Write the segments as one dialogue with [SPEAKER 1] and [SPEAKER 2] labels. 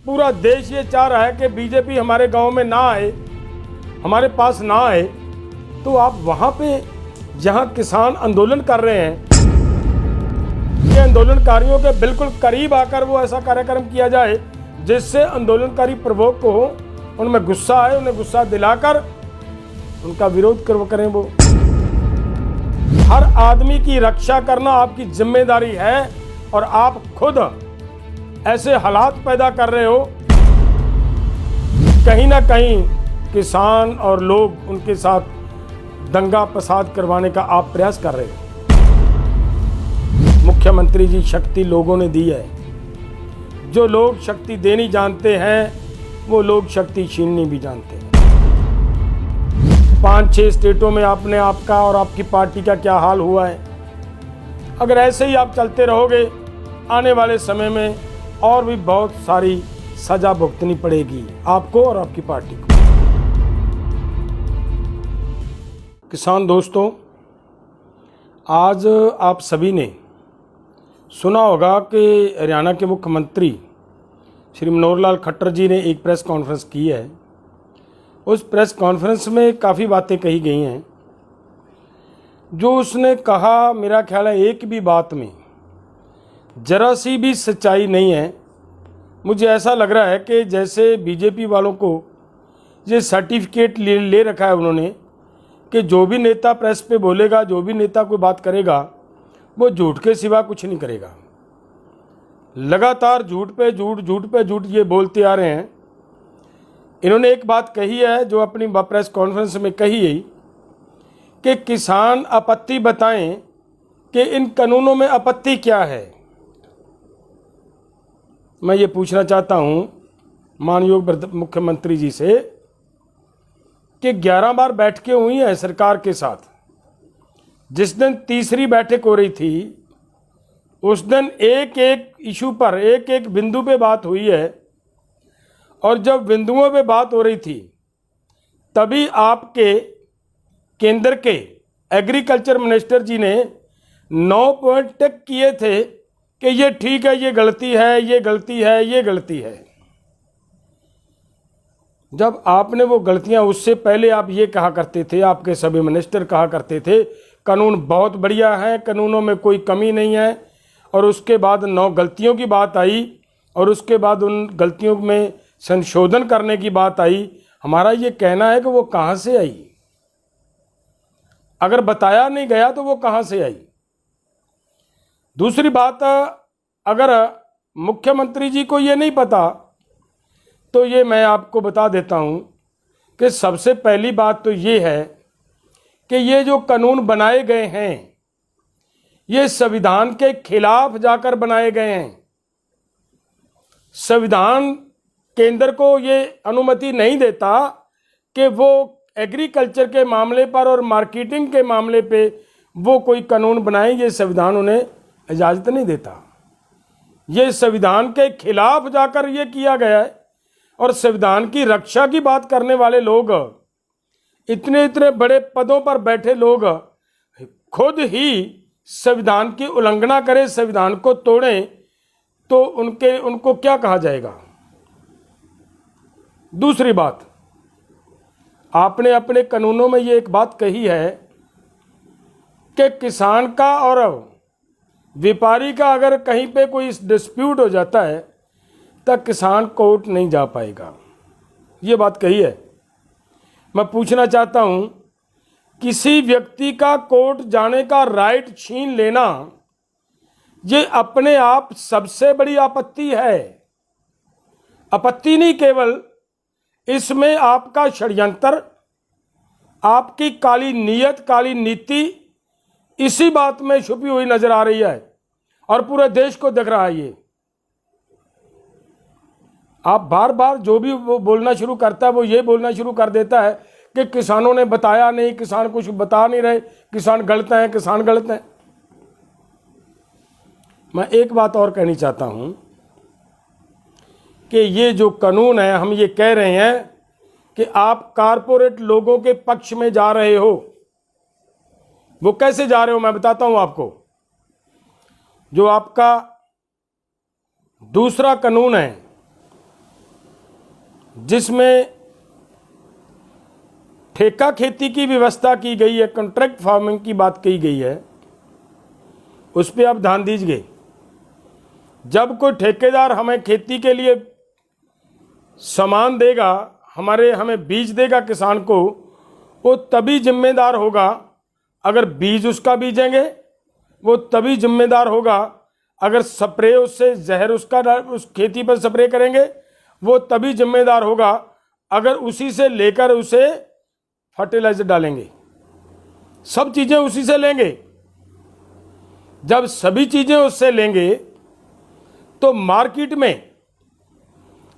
[SPEAKER 1] पूरा देश ये चाह रहा है कि बीजेपी हमारे गांव में ना आए, हमारे पास ना आए, तो आप वहां पे जहां किसान आंदोलन कर रहे हैं, ये आंदोलनकारियों के बिल्कुल करीब आकर वो ऐसा कार्यक्रम किया जाए जिससे आंदोलनकारी प्रवोक को हो, उनमें गुस्सा आए, उन्हें गुस्सा दिलाकर उनका विरोध करें। वो हर आदमी की रक्षा करना आपकी जिम्मेदारी है और आप खुद ऐसे हालात पैदा कर रहे हो, कहीं ना कहीं किसान और लोग उनके साथ दंगा फसाद करवाने का आप प्रयास कर रहे हो। मुख्यमंत्री जी, शक्ति लोगों ने दी है। जो लोग शक्ति देनी जानते हैं वो लोग शक्ति छीननी भी जानते हैं। 5-6 स्टेटों में आपने आपका और आपकी पार्टी का क्या हाल हुआ है। अगर ऐसे ही आप चलते रहोगे, आने वाले समय में और भी बहुत सारी सजा भुगतनी पड़ेगी आपको और आपकी पार्टी को। किसान दोस्तों, आज आप सभी ने सुना होगा कि हरियाणा के मुख्यमंत्री श्री मनोहर लाल खट्टर जी ने एक प्रेस कॉन्फ्रेंस की है। उस प्रेस कॉन्फ्रेंस में काफ़ी बातें कही गई हैं। जो उसने कहा, मेरा ख्याल है एक भी बात में जरा सी भी सच्चाई नहीं है। मुझे ऐसा लग रहा है कि जैसे बीजेपी वालों को ये सर्टिफिकेट ले रखा है उन्होंने कि जो भी नेता प्रेस पे बोलेगा, जो भी नेता कोई बात करेगा, वो झूठ के सिवा कुछ नहीं करेगा। लगातार झूठ पे झूठ ये बोलते आ रहे हैं। इन्होंने एक बात कही है जो अपनी प्रेस कॉन्फ्रेंस में कही है कि किसान आपत्ति बताएं कि इन कानूनों में आपत्ति क्या है। मैं ये पूछना चाहता हूं माननीय मुख्यमंत्री जी से कि 11 बार बैठकें हुई हैं सरकार के साथ। जिस दिन तीसरी बैठक हो रही थी उस दिन एक एक इशू पर, एक एक बिंदु पे बात हुई है, और जब बिंदुओं पे बात हो रही थी तभी आपके केंद्र के एग्रीकल्चर मिनिस्टर जी ने 9 पॉइंट टिक किए थे कि ये ठीक है, ये गलती है, ये गलती है, ये गलती है। जब आपने वो गलतियां, उससे पहले आप ये कहा करते थे, आपके सभी मिनिस्टर कहा करते थे कानून बहुत बढ़िया है, कानूनों में कोई कमी नहीं है, और उसके बाद 9 गलतियों की बात आई और उसके बाद उन गलतियों में संशोधन करने की बात आई। हमारा ये कहना है कि वो कहाँ से आई? अगर बताया नहीं गया तो वो कहाँ से आई? दूसरी बात, अगर मुख्यमंत्री जी को ये नहीं पता तो ये मैं आपको बता देता हूँ कि सबसे पहली बात तो ये है कि ये जो कानून बनाए गए हैं ये संविधान के खिलाफ जाकर बनाए गए हैं। संविधान केंद्र को ये अनुमति नहीं देता कि वो एग्रीकल्चर के मामले पर और मार्केटिंग के मामले पे वो कोई कानून बनाए। ये संविधान उन्हें इजाज़त नहीं देता। ये संविधान के खिलाफ जाकर ये किया गया है। और संविधान की रक्षा की बात करने वाले लोग, इतने इतने बड़े पदों पर बैठे लोग खुद ही संविधान की उल्लंघना करें, संविधान को तोड़ें, तो उनको क्या कहा जाएगा? दूसरी बात, आपने अपने कानूनों में ये एक बात कही है कि किसान का और व्यापारी का अगर कहीं पे कोई डिस्प्यूट हो जाता है तो किसान कोर्ट नहीं जा पाएगा। ये बात कही है। मैं पूछना चाहता हूं, किसी व्यक्ति का कोर्ट जाने का राइट छीन लेना ये अपने आप सबसे बड़ी आपत्ति है। आपत्ति नहीं केवल, इसमें आपका षड्यंत्र, आपकी काली नीयत, काली नीति इसी बात में छुपी हुई नजर आ रही है और पूरे देश को दिख रहा है। ये आप बार बार जो भी वो बोलना शुरू करता है वो ये बोलना शुरू कर देता है कि किसानों ने बताया नहीं, किसान कुछ बता नहीं रहे, किसान गलत हैं, किसान गलत हैं। मैं एक बात और कहनी चाहता हूं कि ये जो कानून है, हम ये कह रहे हैं कि आप कारपोरेट लोगों के पक्ष में जा रहे हो। वो कैसे जा रहे हो मैं बताता हूं आपको। जो आपका दूसरा कानून है जिसमें ठेका खेती की व्यवस्था की गई है, कॉन्ट्रैक्ट फार्मिंग की बात की गई है, उस पर आप ध्यान दीजिए। जब कोई ठेकेदार हमें खेती के लिए सामान देगा, हमें बीज देगा किसान को, वो तभी जिम्मेदार होगा अगर बीज उसका बीजेंगे, वो तभी जिम्मेदार होगा अगर स्प्रे उससे जहर उस खेती पर स्प्रे करेंगे, वो तभी जिम्मेदार होगा अगर उसी से लेकर उसे फर्टिलाइजर डालेंगे। सब चीज़ें उसी से लेंगे। जब सभी चीज़ें उससे लेंगे तो मार्केट में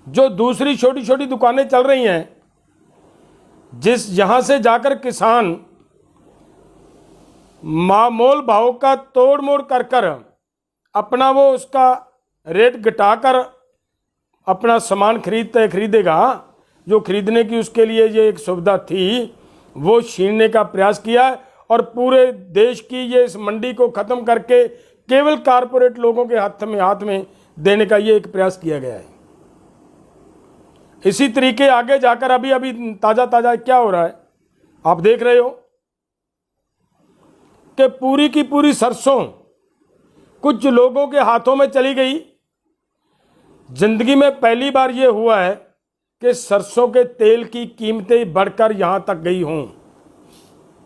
[SPEAKER 1] जो दूसरी छोटी छोटी दुकानें चल रही हैं, जहां से जाकर किसान मामूल भाव का तोड़ मोड़ कर कर अपना वो उसका रेट घटाकर अपना सामान खरीदेगा, जो खरीदने की उसके लिए ये एक सुविधा थी, वो छीनने का प्रयास किया और पूरे देश की ये इस मंडी को खत्म करके केवल कारपोरेट लोगों के हाथ में देने का ये एक प्रयास किया गया है। इसी तरीके आगे जाकर अभी ताजा क्या हो रहा है, आप देख रहे हो कि पूरी की पूरी सरसों कुछ लोगों के हाथों में चली गई। जिंदगी में पहली बार ये हुआ है कि सरसों के तेल की कीमतें बढ़कर यहां तक गई हों,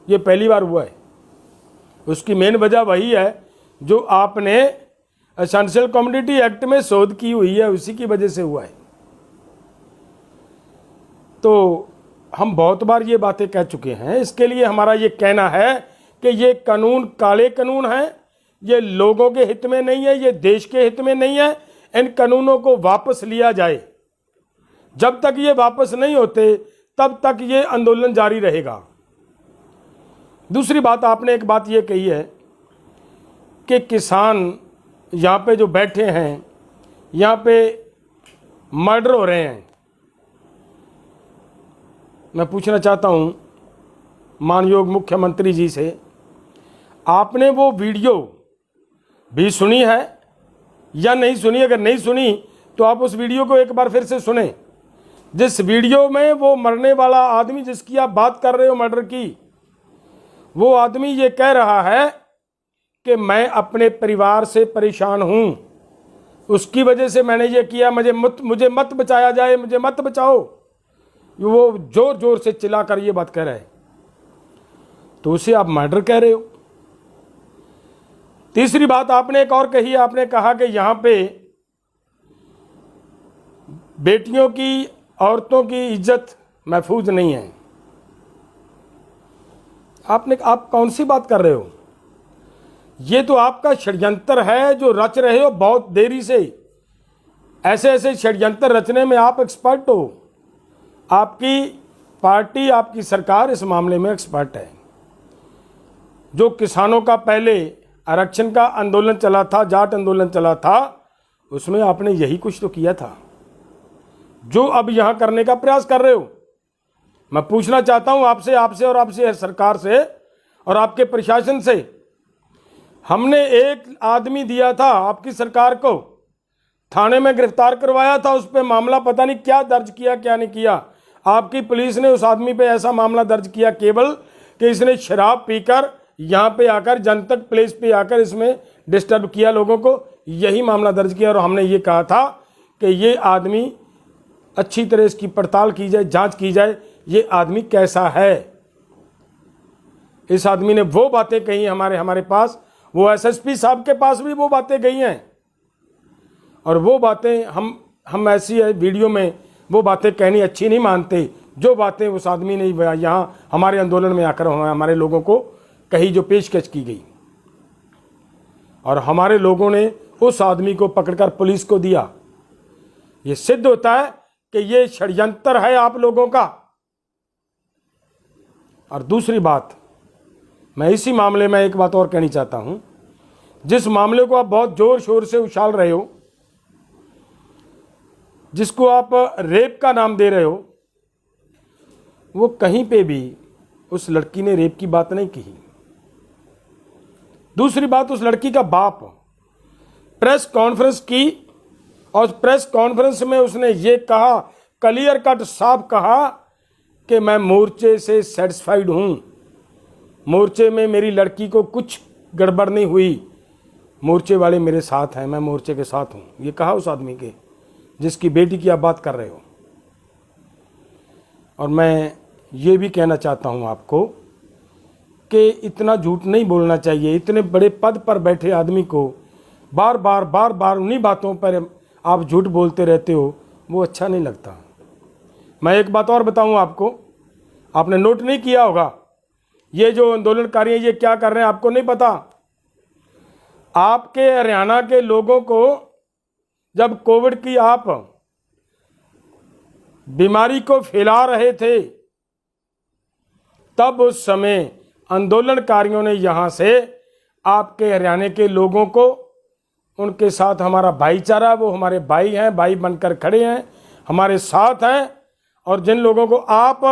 [SPEAKER 1] ये पहली बार हुआ है। उसकी मेन वजह वही है जो आपने एसेंशियल कमोडिटी एक्ट में शोध की हुई है, उसी की वजह से हुआ है। तो हम बहुत बार ये बातें कह चुके हैं। इसके लिए हमारा ये कहना है कि ये कानून काले कानून हैं, ये लोगों के हित में नहीं है, ये देश के हित में नहीं है। इन कानूनों को वापस लिया जाए। जब तक ये वापस नहीं होते तब तक ये आंदोलन जारी रहेगा। दूसरी बात, आपने एक बात ये कही है कि किसान यहाँ पे जो बैठे हैं, यहाँ पे मर्डर हो रहे हैं। मैं पूछना चाहता हूँ मानयोग मुख्यमंत्री जी से, आपने वो वीडियो भी सुनी है या नहीं सुनी? अगर नहीं सुनी तो आप उस वीडियो को एक बार फिर से सुने। जिस वीडियो में वो मरने वाला आदमी जिसकी आप बात कर रहे हो मर्डर की, वो आदमी ये कह रहा है कि मैं अपने परिवार से परेशान हूं, उसकी वजह से मैंने ये किया, मुझे मत बचाया जाए, मुझे मत बचाओ। वो जोर जोर से चिल्लाकर ये बात कह रहा है, तो उसे आप मर्डर कह रहे हो। तीसरी बात आपने एक और कही, आपने कहा कि यहां पे बेटियों की, औरतों की इज्जत महफूज नहीं है। आप कौन सी बात कर रहे हो? ये तो आपका षड्यंत्र है जो रच रहे हो बहुत देरी से। ऐसे ऐसे षड्यंत्र रचने में आप एक्सपर्ट हो। आपकी पार्टी, आपकी सरकार इस मामले में एक्सपर्ट है। जो किसानों का पहले आरक्षण का आंदोलन चला था, जाट आंदोलन चला था, उसमें आपने यही कुछ तो किया था जो अब यहां करने का प्रयास कर रहे हो। मैं पूछना चाहता हूं आपसे और आपसे सरकार से और आपके प्रशासन से, हमने एक आदमी दिया था आपकी सरकार को, थाने में गिरफ्तार करवाया था, उस पर मामला पता नहीं क्या दर्ज किया क्या नहीं किया। आपकी पुलिस ने उस आदमी पे ऐसा मामला दर्ज किया केवल कि इसने शराब पीकर यहाँ पे आकर जनतक प्लेस पे आकर इसमें डिस्टर्ब किया लोगों को, यही मामला दर्ज किया। और हमने ये कहा था कि ये आदमी अच्छी तरह इसकी पड़ताल की जाए, जांच की जाए, ये आदमी कैसा है। इस आदमी ने वो बातें कही हमारे पास, वो एसएसपी साहब के पास भी वो बातें गई हैं, और वो बातें हम ऐसी वीडियो में वो बातें कहनी अच्छी नहीं मानते जो बातें उस आदमी ने यहाँ हमारे आंदोलन में आकर हमारे लोगों को कही, जो पेशकश की गई। और हमारे लोगों ने उस आदमी को पकड़कर पुलिस को दिया। ये सिद्ध होता है कि ये षड्यंत्र है आप लोगों का। और दूसरी बात, मैं इसी मामले में एक बात और कहनी चाहता हूं। जिस मामले को आप बहुत जोर शोर से उछाल रहे हो, जिसको आप रेप का नाम दे रहे हो, वो कहीं पे भी उस लड़की ने रेप की बात नहीं की। दूसरी बात, उस लड़की का बाप प्रेस कॉन्फ्रेंस की और प्रेस कॉन्फ्रेंस में उसने ये कहा क्लियर कट साफ कहा कि मैं मोर्चे से सेटिस्फाइड हूँ, मोर्चे में मेरी लड़की को कुछ गड़बड़ नहीं हुई, मोर्चे वाले मेरे साथ हैं, मैं मोर्चे के साथ हूँ। ये कहा उस आदमी के जिसकी बेटी की आप बात कर रहे हो। और मैं ये भी कहना चाहता हूँ आपको कि इतना झूठ नहीं बोलना चाहिए। इतने बड़े पद पर बैठे आदमी को बार बार उन्हीं बातों पर आप झूठ बोलते रहते हो, वो अच्छा नहीं लगता। मैं एक बात और बताऊं आपको, आपने नोट नहीं किया होगा, ये जो आंदोलनकारी हैं ये क्या कर रहे हैं आपको नहीं पता। आपके हरियाणा के लोगों को जब कोविड की आप बीमारी को फैला रहे थे, तब उस समय आंदोलनकारियों ने यहां से आपके हरियाणा के लोगों को, उनके साथ हमारा भाईचारा, वो हमारे भाई हैं, भाई बनकर खड़े हैं, हमारे साथ हैं। और जिन लोगों को आप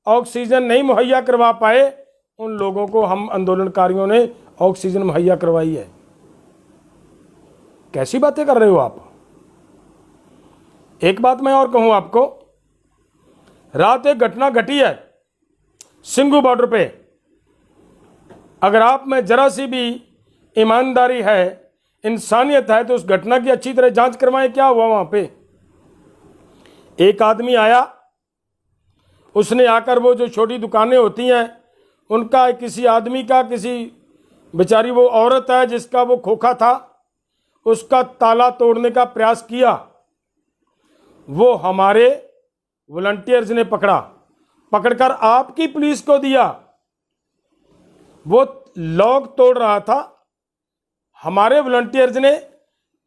[SPEAKER 1] ऑक्सीजन नहीं मुहैया करवा पाए, उन लोगों को हम आंदोलनकारियों ने ऑक्सीजन मुहैया करवाई है। कैसी बातें कर रहे हो आप। एक बात मैं और कहूं आपको, रात एक घटना घटी है सिंघू बॉर्डर पे। अगर आप में जरा सी भी ईमानदारी है, इंसानियत है, तो उस घटना की अच्छी तरह जांच करवाएं। क्या हुआ वहां पे। एक आदमी आया, उसने आकर वो जो छोटी दुकानें होती हैं उनका, किसी आदमी का, किसी बेचारी वो औरत है जिसका वो खोखा था, उसका ताला तोड़ने का प्रयास किया। वो हमारे वॉलंटियर्स ने पकड़कर आपकी पुलिस को दिया। वो लॉक तोड़ रहा था, हमारे वॉलंटियर्स ने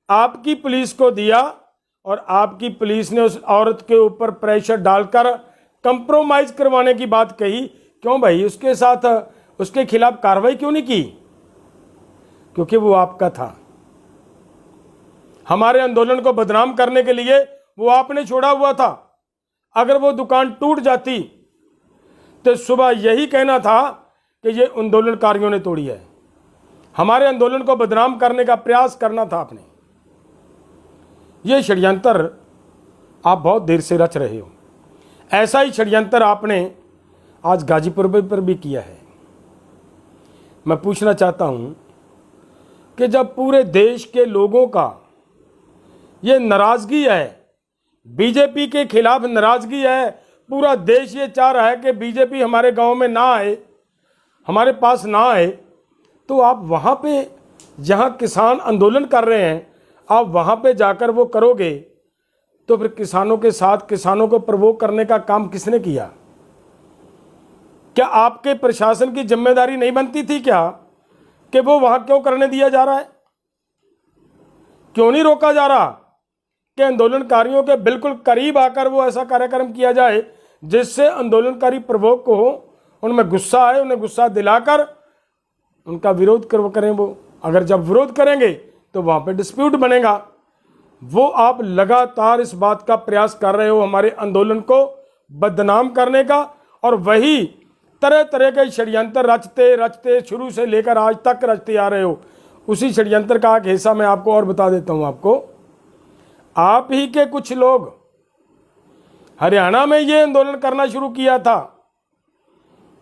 [SPEAKER 1] आपकी पुलिस को दिया और आपकी पुलिस ने उस औरत के ऊपर प्रेशर डालकर कंप्रोमाइज करवाने की बात कही। क्यों भाई, उसके साथ, उसके खिलाफ कार्रवाई क्यों नहीं की? क्योंकि वो आपका था। हमारे आंदोलन को बदनाम करने के लिए वो आपने छोड़ा हुआ था। अगर वो दुकान टूट जाती तो सुबह यही कहना था कि ये आंदोलनकारियों ने तोड़ी है। हमारे आंदोलन को बदनाम करने का प्रयास करना था आपने। ये षड्यंत्र आप बहुत देर से रच रहे हो। ऐसा ही षड्यंत्र आपने आज गाजीपुर पर भी किया है। मैं पूछना चाहता हूं कि जब पूरे देश के लोगों का ये नाराजगी है, बीजेपी के खिलाफ नाराजगी है, पूरा देश ये चाह रहा है कि बीजेपी हमारे गांव में ना आए, हमारे पास ना आए, तो आप वहां पे जहां किसान आंदोलन कर रहे हैं, आप वहां पे जाकर वो करोगे तो फिर किसानों के साथ किसानों को प्रवोक करने का काम किसने किया? क्या आपके प्रशासन की जिम्मेदारी नहीं बनती थी क्या कि वो वहां क्यों करने दिया जा रहा है? क्यों नहीं रोका जा रहा कि आंदोलनकारियों के बिल्कुल करीब आकर वो ऐसा कार्यक्रम किया जाए जिससे आंदोलनकारी प्रवोक को हो, उनमें गुस्सा आए, उन्हें गुस्सा दिलाकर उनका विरोध करें। वो अगर जब विरोध करेंगे तो वहां पे डिस्प्यूट बनेगा। वो आप लगातार इस बात का प्रयास कर रहे हो हमारे आंदोलन को बदनाम करने का, और वही तरह तरह के षड्यंत्र रचते शुरू से लेकर आज तक रचते आ रहे हो। उसी षड्यंत्र का एक हिस्सा मैं आपको और बता देता हूं। आपको, आप ही के कुछ लोग हरियाणा में ये आंदोलन करना शुरू किया था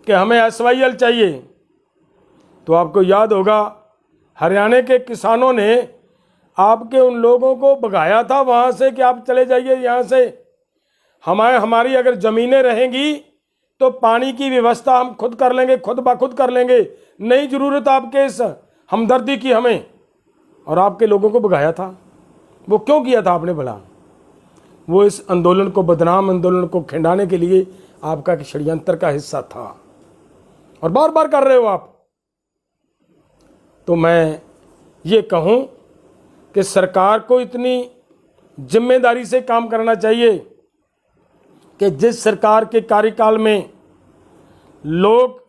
[SPEAKER 1] कि हमें SYL चाहिए। तो आपको याद होगा, हरियाणा के किसानों ने आपके उन लोगों को भगाया था वहां से कि आप चले जाइए यहां से, हमारी अगर जमीनें रहेंगी तो पानी की व्यवस्था हम खुद कर लेंगे, खुद ब खुद कर लेंगे, नहीं जरूरत आपके इस हमदर्दी की हमें। और आपके लोगों को भगाया था। वो क्यों किया था आपने भला? वो इस आंदोलन को बदनाम, आंदोलन को खिंडाने के लिए आपका षड्यंत्र का हिस्सा था, और बार बार कर रहे हो आप। तो मैं ये कहूं कि सरकार को इतनी जिम्मेदारी से काम करना चाहिए कि जिस सरकार के कार्यकाल में लोग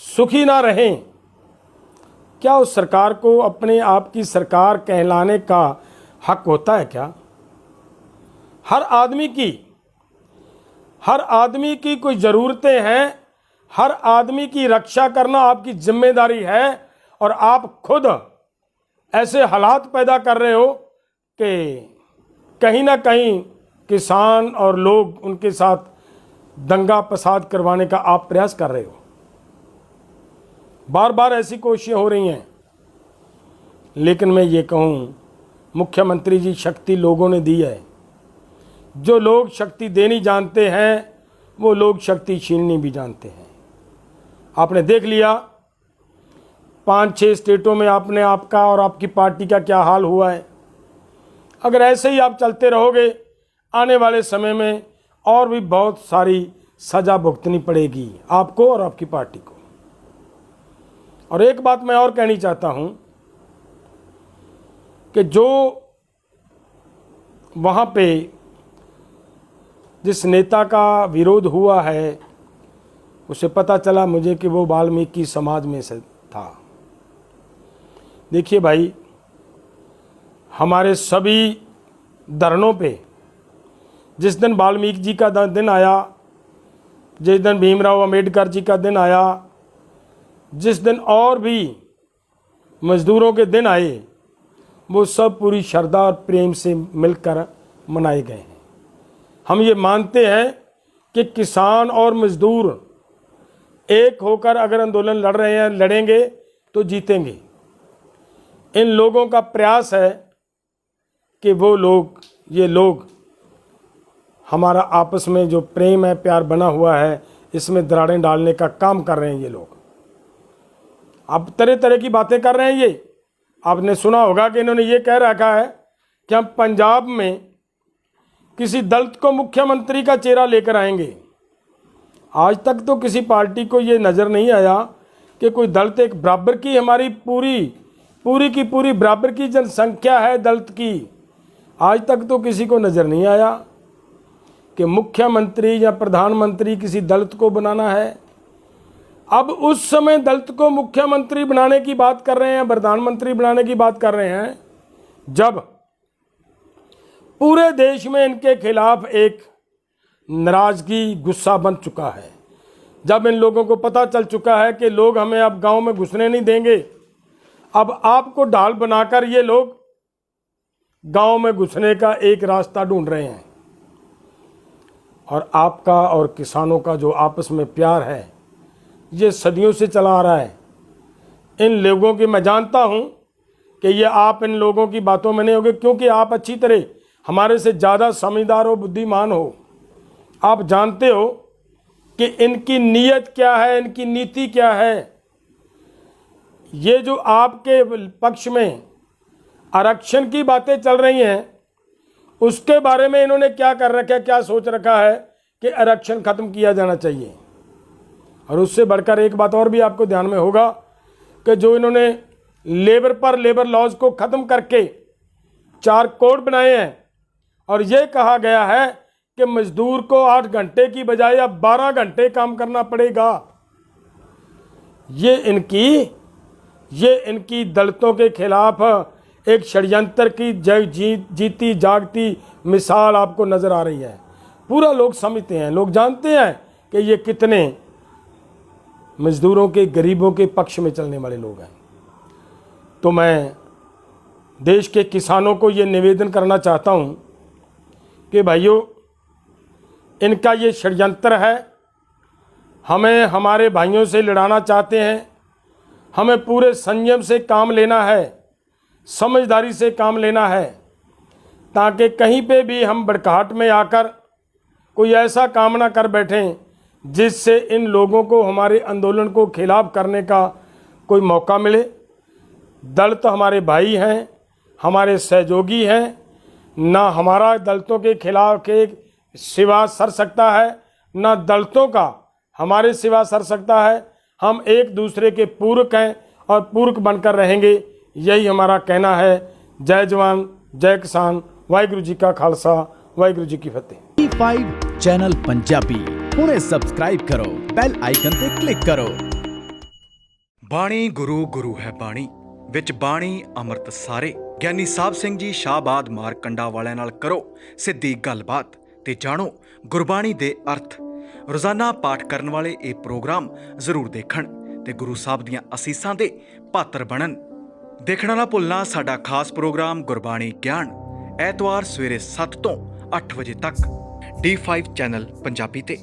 [SPEAKER 1] सुखी ना रहें, क्या उस सरकार को अपने आप की सरकार कहलाने का हक होता है क्या? हर आदमी की कोई ज़रूरतें हैं, हर आदमी की रक्षा करना आपकी जिम्मेदारी है, और आप खुद ऐसे हालात पैदा कर रहे हो कि कहीं ना कहीं किसान और लोग उनके साथ दंगा फसाद करवाने का आप प्रयास कर रहे हो। बार बार ऐसी कोशिशें हो रही हैं, लेकिन मैं ये कहूँ, मुख्यमंत्री जी, शक्ति लोगों ने दी है। जो लोग शक्ति देनी जानते हैं वो लोग शक्ति छीननी भी जानते हैं। आपने देख लिया 5-6 स्टेटों में आपने आपका और आपकी पार्टी का क्या हाल हुआ है। अगर ऐसे ही आप चलते रहोगे, आने वाले समय में और भी बहुत सारी सज़ा भुगतनी पड़ेगी आपको और आपकी पार्टी को। और एक बात मैं और कहनी चाहता हूं कि जो वहां पे जिस नेता का विरोध हुआ है, उसे पता चला मुझे कि वो वाल्मीकि समाज में से था। देखिए भाई, हमारे सभी धरनों पे जिस दिन वाल्मीकि जी का दिन आया, जिस दिन भीमराव अंबेडकर जी का दिन आया, जिस दिन और भी मजदूरों के दिन आए, वो सब पूरी श्रद्धा और प्रेम से मिलकर मनाए गए हैं। हम ये मानते हैं कि किसान और मजदूर एक होकर अगर आंदोलन लड़ रहे हैं, लड़ेंगे तो जीतेंगे। इन लोगों का प्रयास है कि वो लोग, ये लोग, हमारा आपस में जो प्रेम है, प्यार बना हुआ है, इसमें दरारें डालने का काम कर रहे हैं ये लोग। अब तरह तरह की बातें कर रहे हैं ये। आपने सुना होगा कि इन्होंने ये कह रखा है कि हम पंजाब में किसी दलित को मुख्यमंत्री का चेहरा लेकर आएंगे। आज तक तो किसी पार्टी को ये नज़र नहीं आया कि कोई दलित, एक बराबर की, हमारी पूरी की पूरी बराबर की जनसंख्या है दलित की, आज तक तो किसी को नज़र नहीं आया कि मुख्यमंत्री या प्रधानमंत्री किसी दलित को बनाना है। अब उस समय दलित को मुख्यमंत्री बनाने की बात कर रहे हैं, प्रधानमंत्री बनाने की बात कर रहे हैं, जब पूरे देश में इनके खिलाफ एक नाराजगी, गुस्सा बन चुका है। जब इन लोगों को पता चल चुका है कि लोग हमें अब गांव में घुसने नहीं देंगे, अब आपको ढाल बनाकर ये लोग गांव में घुसने का एक रास्ता ढूंढ रहे हैं। और आपका और किसानों का जो आपस में प्यार है, ये सदियों से चला आ रहा है। इन लोगों की, मैं जानता हूं कि ये आप इन लोगों की बातों में नहीं होगे, क्योंकि आप अच्छी तरह हमारे से ज़्यादा समझदार हो, बुद्धिमान हो। आप जानते हो कि इनकी नीयत क्या है, इनकी नीति क्या है। ये जो आपके पक्ष में आरक्षण की बातें चल रही हैं, उसके बारे में इन्होंने क्या कर रखा है, क्या सोच रखा है कि आरक्षण खत्म किया जाना चाहिए। और उससे बढ़कर एक बात और भी आपको ध्यान में होगा कि जो इन्होंने लेबर लॉज को ख़त्म करके 4 कोड बनाए हैं, और ये कहा गया है कि मजदूर को 8 घंटे की बजाय अब 12 घंटे काम करना पड़ेगा। ये इनकी दलितों के खिलाफ एक षड्यंत्र की जीती जागती मिसाल आपको नज़र आ रही है। पूरा लोग समझते हैं, लोग जानते हैं कि ये कितने मजदूरों के, गरीबों के पक्ष में चलने वाले लोग हैं। तो मैं देश के किसानों को ये निवेदन करना चाहता हूँ कि भाइयों, इनका ये षड्यंत्र है, हमें हमारे भाइयों से लड़ाना चाहते हैं। हमें पूरे संयम से काम लेना है, समझदारी से काम लेना है, ताकि कहीं पे भी हम भड़काहट में आकर कोई ऐसा काम ना कर बैठें जिससे इन लोगों को हमारे आंदोलन को खिलाफ करने का कोई मौका मिले। दलित हमारे भाई हैं, हमारे सहयोगी हैं, ना हमारा दलितों के खिलाफ के सिवा सर सकता है, ना दलितों का हमारे सिवा सर सकता है। हम एक दूसरे के पूरक हैं और पूरक बनकर रहेंगे, यही हमारा कहना है। जय जवान, जय किसान, वाहिगुरू जी का खालसा, वाहिगुरू जी की फतेह।
[SPEAKER 2] E5 चैनल पंजाबी हुणे सबसक्राइब करो, बैल आइकन ते क्लिक करो।
[SPEAKER 3] बाणी गुरु गुरु है बाणी विच बाणी अमृत सारे। ਗਿਆਨੀ ਸਾਹਿਬ ਸਿੰਘ ਜੀ ਸ਼ਾਹਬਾਦ ਮਾਰਕੰਡਾ ਵਾਲਿਆਂ ਨਾਲ ਕਰੋ ਸਿੱਧੀ ਗੱਲਬਾਤ ਤੇ ਜਾਣੋ ਗੁਰਬਾਣੀ ਦੇ ਅਰਥ। ਰੋਜ਼ਾਨਾ ਪਾਠ ਕਰਨ ਵਾਲੇ ਇਹ ਪ੍ਰੋਗਰਾਮ ਜ਼ਰੂਰ ਦੇਖਣ ਤੇ ਗੁਰੂ ਸਾਹਿਬ ਦੀਆਂ ਅਸੀਸਾਂ ਦੇ ਪਾਤਰ ਬਣਨ। ਦੇਖਣਾ ਨਾ ਭੁੱਲਣਾ ਸਾਡਾ ਖਾਸ ਪ੍ਰੋਗਰਾਮ ਗੁਰਬਾਣੀ ਗਿਆਨ, ਐਤਵਾਰ ਸਵੇਰੇ 7 ਤੋਂ 8 ਵਜੇ ਤੱਕ D5 ਚੈਨਲ ਪੰਜਾਬੀ ਤੇ।